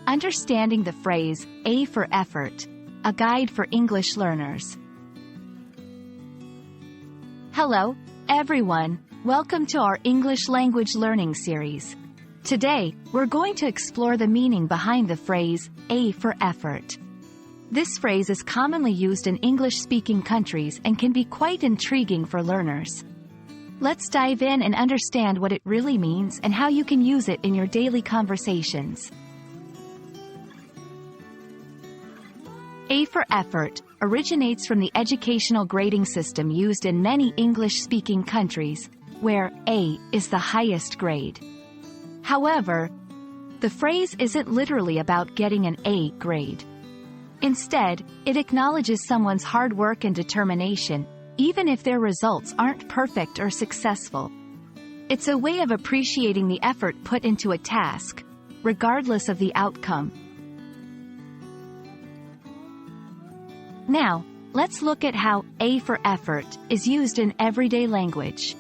Understanding the phrase, A for effort, a guide for English learners. Hello, everyone. Welcome to our English language learning series. Today, we're going to explore the meaning behind the phrase, A for effort. This phrase is commonly used in English-speaking countries and can be quite intriguing for learners. Let's dive in and understand what it really means and how you can use it in your daily conversations. A for effort originates from the educational grading system used in many English-speaking countries, where A is the highest grade. However, the phrase isn't literally about getting an A grade. Instead, it acknowledges someone's hard work and determination, even if their results aren't perfect or successful. It's a way of appreciating the effort put into a task, regardless of the outcome. Now, let's look at how A for effort is used in everyday language.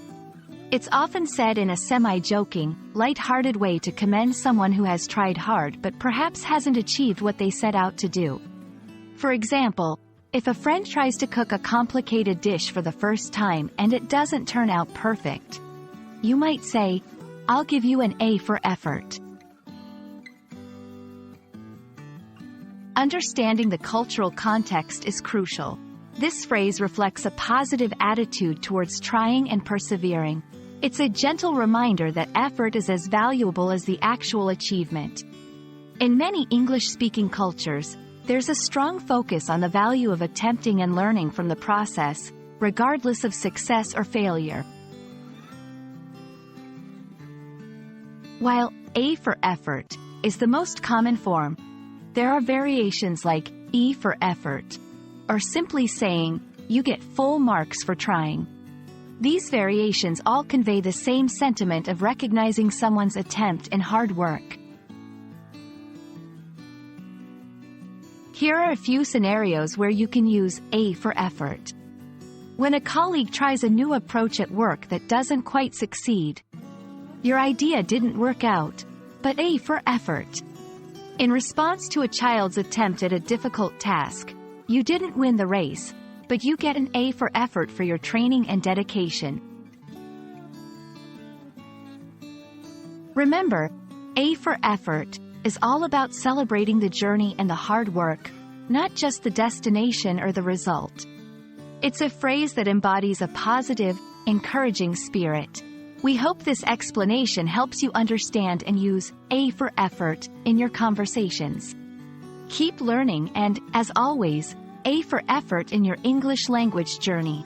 It's often said in a semi-joking, light-hearted way to commend someone who has tried hard but perhaps hasn't achieved what they set out to do. For example, if a friend tries to cook a complicated dish for the first time and it doesn't turn out perfect, you might say, "I'll give you an A for effort." Understanding the cultural context is crucial. This phrase reflects a positive attitude towards trying and persevering. It's a gentle reminder that effort is as valuable as the actual achievement. In many English-speaking cultures, there's a strong focus on the value of attempting and learning from the process, regardless of success or failure. While A for effort is the most common form, there are variations like E for effort, or simply saying, "You get full marks for trying." These variations all convey the same sentiment of recognizing someone's attempt and hard work. Here are a few scenarios where you can use A for effort. When a colleague tries a new approach at work that doesn't quite succeed. Your idea didn't work out, but A for effort. In response to a child's attempt at a difficult task, you didn't win the race, but you get an A for effort for your training and dedication. Remember, A for effort is all about celebrating the journey and the hard work, not just the destination or the result. It's a phrase that embodies a positive, encouraging spirit. We hope this explanation helps you understand and use A for effort in your conversations. Keep learning and, as always, A for effort in your English language journey.